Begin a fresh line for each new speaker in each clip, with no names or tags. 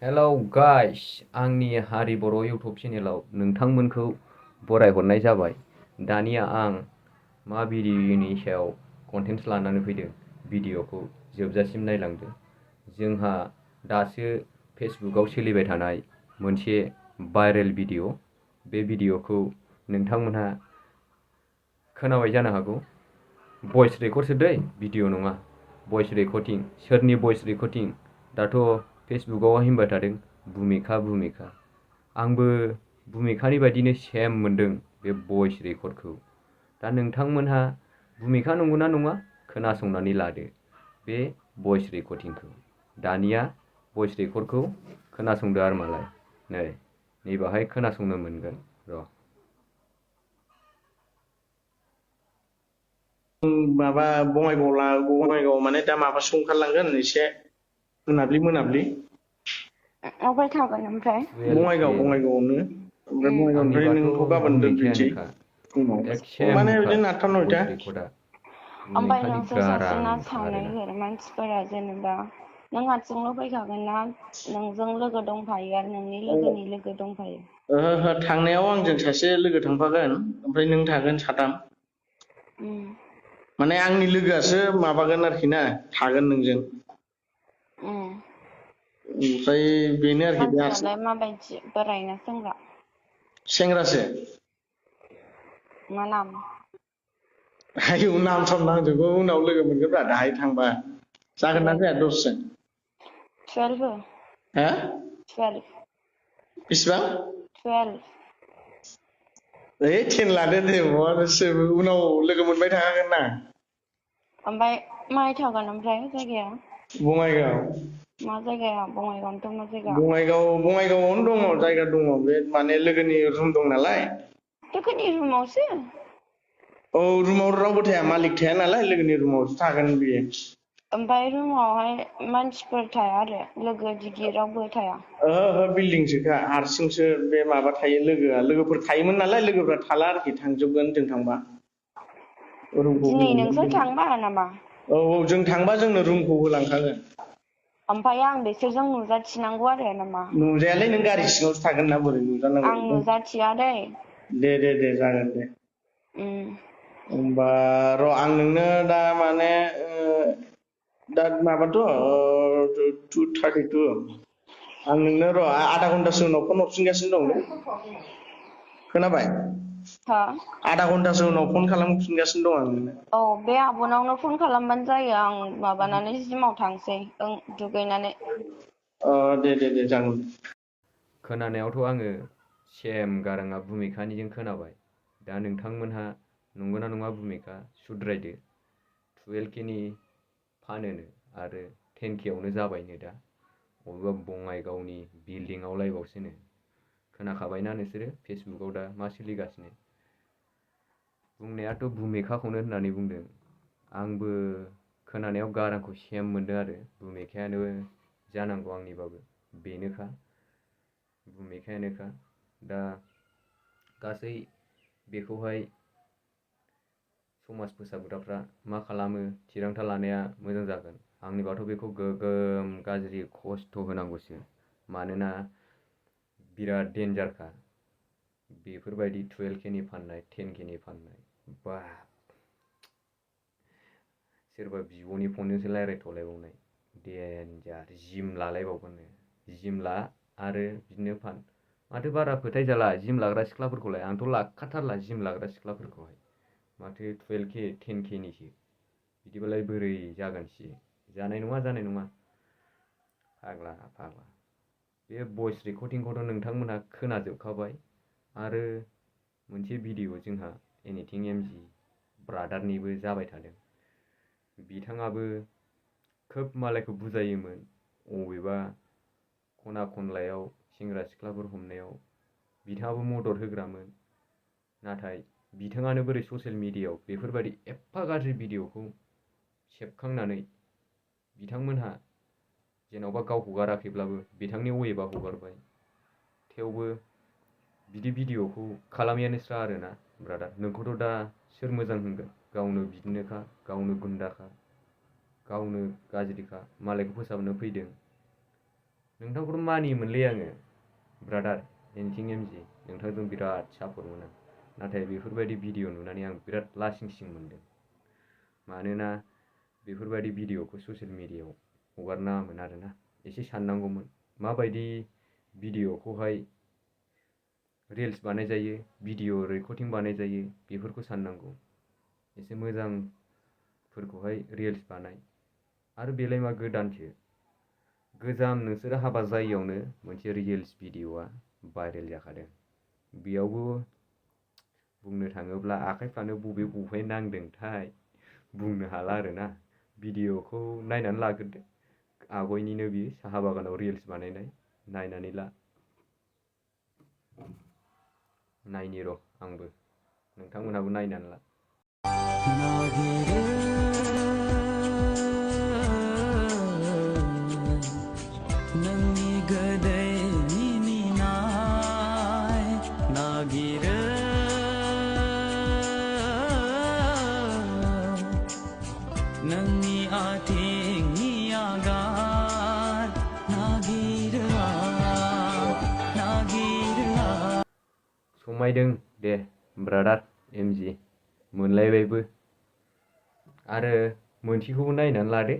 Hello guys, आंनि हारि बर' YouTube चेनेलाव नोंथांमोनखौ बरायहरनाय जाबाय। दानिया आं मा भिडिअनि सायाव कन्टेन्ट्स लानानै फैदों, भिडिअखौ जोबजासिम नायलांदो। जोंहा दासो फेसबुकाव सोलिबाय थानाय मोनसे भाइरेल भिडिअ'। बे भिडिअखौ नोंथांमोनहा खोनाबाय जानो हागौ। भइस रेकर्डसो दै, भिडिअ नङा। भइस रेकर्डिं। सोरनि भइस रेकर्डिं? दाथ' फेसबुकाव होनबाय थादों भुमिका। आंबो भुमिकानि बायदिनो सेम मोनदों बे भइस रेकर्डखौ। दा नोंथांमोनहा भुमिका नंगौना नङा खोनासंनानै लादो बे भइस रेकर्डिंखौ। दानिया भइस रेकर्डखौ खोनासंदो आरो मालाय। नैबाहाय खोनासंनो मोनगोन र'।
माबा बङाइगाव माने दा माबासो ओंखारलांगोन एसे मोनाब्लि
अबाय थागोन ओमफ्राय?
12K
बङाइगावआवनो ओमफ्राय बङाइगावनिफ्राय
आंनिबाथ'
नोंखौ गाबोन दोनफैनोसै
भुमिकायानोखा
फुङाव
सेम
माने
खा
बिदिनो 8टा 9टा।
भइस रेकर्डआ
ओमफ्राय
भुमिकानि
नोंसोर सासे ना
गारांखा
सानै
आरोना।
मानसिफोरा जेनेबा नों हारसिंल' फैखागोन ना नोंजों लोगो दंफायो आरो नोंनि लोगोनि लोगो दंफायो?
ओहो थांनायाव आंजों सासे लोगो थांफागोन, ओमफ्राय नों थागोन साथाम। माने आंनि लोगोआसो माबागोन आरोखि ना, थागोन नोंजों। ओमफ्राय बेनो आरोखि बे हारसिं
मानसियालाय माबायदि, बोराय ना सेंग्रा?
सेंग्रासो।
मा नाम?
आयौ नाम साम नांजोबगौ, उनाव लोगो मोनगोनब्रा दाहाय थांबा। जागोन ना जाया दसजन?
12
हा?
12
बेसेबां?
12
10 लादो दे, उनाव लोगो मोनबाय थाखागोन ना।
ओमफ्राय माहाय थागोन ओमफ्राय जायगाया?
बङाइगाव।
मा जायगाया? बङाइगावनोथ' मा जायगा?
बङाइगावआवनो दङ, जायगा दङ, बे माने लोगोनि रुम दं नालाय।
लोगोनि रुमावसो?
औ, रुमाव रावबो थाया, मालिक थाया नालाय, लोगोनि रुमावसो थागोन बियो।
ओमफ्राय रुमावहाय मानसिफोर थाया आरो लोगो दिगि रावबो थाया?
ओहो बिल्डिंसोखा, हारसिंसो बे माबा थायो लोगोआ, लोगोफोर थायोमोन नालाय, लोगोफ्रा थाला आरोखि, थांजोबगोन जों थांबा। रुमखौ
दिनै नोंसोर
होलांगोन।
थांबा नामा?
औ, जों थांबा जोंनो रुमखौ होलांखागोन।
ओमफ्राय आं बिसोरजों नुजाथिनांगौ आरो नामा?
नुजायालै, नों गारि सिङावसो थागोन ना, बोरै
आं
नुजानांगौ।
नुजाथिया दै।
दे जागोन दे। होमबा र' आं नोंनो दा माने दा माबाथ' 2:32। आं नोंनो र' आधा घन्टासो उनाव फन हरफिनगासिनो दं दे। खोनाबाय?
हा?
आधा घन्टासो उनाव फन खालामफिनगासिनो दं आं नोंनो।
औ, बे आब'नावनो फन खालामबानो जायो, आं माबानानै जिमाव थांसै दुगैनानै।
दे जागोन।
खोनानायावथ' आङो सेम गाराङा भुमिकानिजों खोनाबाय। दा नोंथांमोनहा नंगौना नङा भुमिका सुद्रायदो। 12K नि फानोनो आरो 10K आवनो जाबायनो दा। बबेबा बङाइगावनि बिल्डिंआवलायबावसोनो। खोनाखाबायना नोंसोरो फेसबुकाव दा मा सोलिगासिनो? बुंनायाथ' भुमिकाखौनो होननानै बुंदों। आंबो खोनानायाव गारांखौ सेम मोनदों आरो भुमिकायानो जानांगौ आंनिबाबो। बेनोखा, भुमिकायानोखा। दा गासै बेखौहाय समाज फोसाबग्राफ्रा मा खालामो, थिरांथा लानाया मोजां जागोन। आंनिबाथ' बेखौ गोगोम गाज्रि खस्थ' होनांगौसो। मानोना बिराद डेन्जारखा बेफोरबायदि 12K नि फाननाय, 10K नि फाननाय। सोरबा बिब'नि फनजोंसो रायज्लायथ'लायबावनाय, डेन्जार। जिम लालायबावगोननो, जिम ला आरो बिदिनो फान। माथो बारा फोथायजाला जिम लाग्रा सिख्लाफोरखौलाय, आंथ' लाखाथारला जिम लाग्रा सिख्लाफोरखौहाय। माथो 12K 10K निसो। बिदिबालाय बोरै जागोनसै? जानाय नङा। फाग्ला। बे भइस रेकर्डिंखौथ' नोंथांमोनहा खोनाजोबखाबाय। आरो मोनसे भिडिअ जोंहा एनिथिं एमजि ब्रादारनिबो जाबाय थादों। बिथाङाबो खोब मालायखौ बुजायोमोन, अबेबा खना खनलायाव सेंग्रा सिख्लाफोर हमनायाव बिथाङाबो मदद होग्रामोन। नाथाय बिथाङानो बोरै ससियेल मिडियायाव बेफोरबायदि एफा गाज्रि भिडिअखौ सेबखांनानै बिथांमोनहा जेन'बा गाव हगाराखैब्लाबो बिथांनि अवेबा हगारबाय। थेवबो बिदि भिडिअखौ खालामैयानो स्रा आरोना ब्रादार। नोंखौथ' दा सोर मोजां होनगोन? गावनो बिदिनोखा, गावनो गुन्दाखा, गावनो गाज्रिखा, मालायखौ फोसाबनो फैदों। नोंथांखौथ' मानियोमोनलै आङो ब्रादार एनकिं एमजि, नोंथांजों बिराद सापर्टमोन आं। नाथाय बेफोरबायदि भिडिअ नुनानै आं बिराद लासिं सिं मोनदों। मानोना बेफोरबायदि भिडिअखौ ससियेल मिडियायाव हगारनाङामोन आरोना। एसे साननांगौमोन माबायदि भिडिअखौहाय रिल्स बानायजायो, भिडिअ रेकर्डिं बानायजायो, बेफोरखौ साननांगौ। एसे मोजांफोरखौहाय रिल्स बानाय। आरो बेलाय मा गोदानसो, गोजाम नोंसोरो हाबा जायैयावनो मोनसे रिल्स भिडिअआ भाइरेल जाखादों। बेयावबो बुंनो थाङोब्ला आखाइफ्रानो बबे नांदोंथाय बुंनो हाला आरोना। भिडिअखौ नायनानै लाग्रोदो, आगयनिनो बियो साहा बागानाव रिल्स बानायनाय, नायनानै ला। नायनि र' आंबो, नोंथांमोनहाबो नायनानै ला।
नोंनि गोदै मिनिनाय नागिरो, नोंनि आथिंनि आगान नागिरो आं।
समायदों दे ब्रादार एमजि, मोनलायबायबो। आरो मोनसेखौबो नायनानै लादो।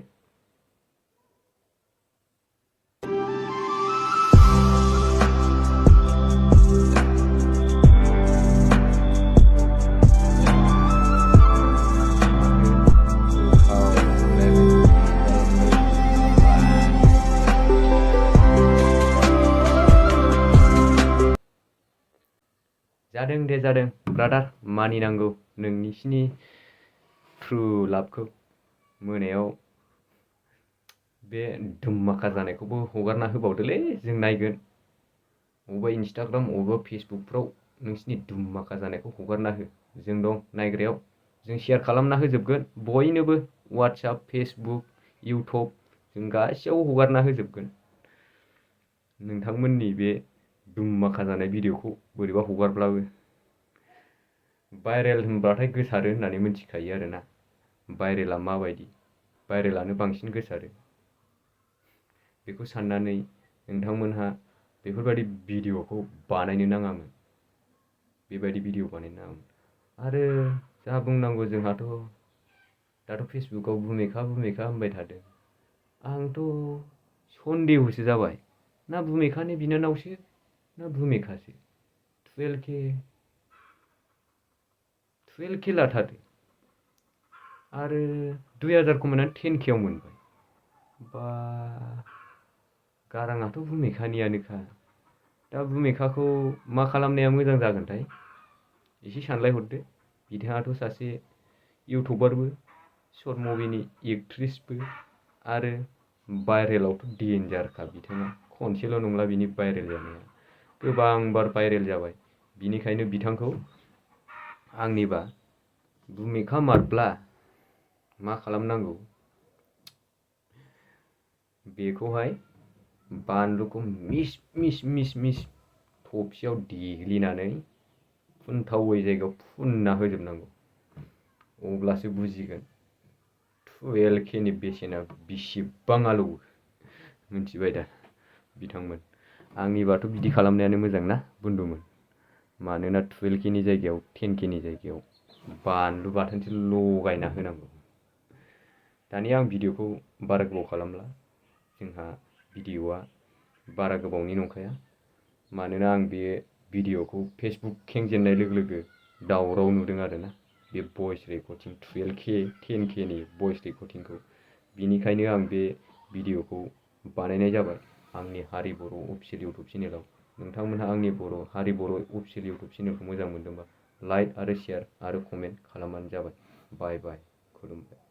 जादों दे जादों ब्रादार, मानिनांगौ नोंसिनि ट्रु लाभखौ। मोनायाव बे धुममाखा जानायखौबो हगारना होबावदोलै, जों नायगोन। अबेबा इन्सटाग्राम अबेबा फेसबुकफ्राव नोंसिनि धुममाखा जानायखौ हगारना हो। जों दं नायग्रायाव, जों शेयार खालामना होजोबगोन बयनोबो। वाट्सएप, फेसबुक, इउटुब जों गासैयावबो हगारना होजोबगोन। नोंथांमोननि बे धुममाखा जानाय भिडिअखौ बोरैबा हगारब्लाबो। भाइरेल होनबाथाय गोसारो होननानै मिथिखायो आरोना। भाइरेला माबायदि, भाइरेलानो बांसिन गोसारो। बेखौ साननानै नोंथांमोनहा बेफोरबायदि भिडिअखौ बानायनो नाङामोन। बेबायदि भिडिअ बानायनो नाङामोन। आरो जा बुंनांगौ जोंहाथ' दाथ' फेसबुकाव भुमिका होनबाय थादों। आंथ' सन्देहसो जाबाय, ना भुमिकानि बिनानावसो ना भुमिकासो। 12K लाथारो। आरो 2000 खमायनानै 10K आव मोनबाय। बा गाराङाथ' भुमिकानियानोखा। दा भुमिकाखौ मा खालामनाया मोजां जागोनथाय एसे सानलायहरदो। बिथाङाथ' सासे इउटुबारबो, शर्ट मुभिनि एक्ट्रिसबो, आरो भाइरेलावथ' डेन्जारखा बिथाङा। खनसेल' नंला बिनि भाइरेल जानाया, गोबांबार भाइरेल जाबाय। बिनिखायनो बिथांखौ आंनिबा भुमिका मारब्ला मा खालामनांगौ, बेखौहाय बानलुखौ मिस थबसियाव देग्लिनानै फुनथावै जायगायाव फुनना होजोबनांगौ। अब्लासो बुजिगोन 12Kनि बेसेना बेसेबां आलौवो। मिथिबाय दा बिथांमोन? आंनिबाथ' बिदि खालामनायानो मोजां ना बुन्दुमोन। मानोना 12Kनि जायगायाव 10Kनि जायगायाव बानलु बाथोनसो लगायना होनांगौ। दानिया आं भिडिअखौ बारा गोबाव खालामला। जोंहा भिडिअआ बारा गोबावनि नंखाया। मानोना आं बे भिडिअखौ फेसबुक खेंजेननाय लोगो लोगो दावराव नुदों आरोना। बे भइस रेकर्डिं 12K 10Kनि भइस रेकर्डिंखौ। बिनिखायनो आं बे भिडिअखौ बानायनाय जाबाय आंनि हारि बर' अफिसियेल इउटुब चेनेलाव। नोंथांमोनहा आंनि हारि बर' अफिसियेल इउटुब चेनेलखौ मोजां मोनदोंबा लाइक आरो शेयार आरो कमेन्ट खालामबानो जाबाय। बाय बाय, खुलुमबाय।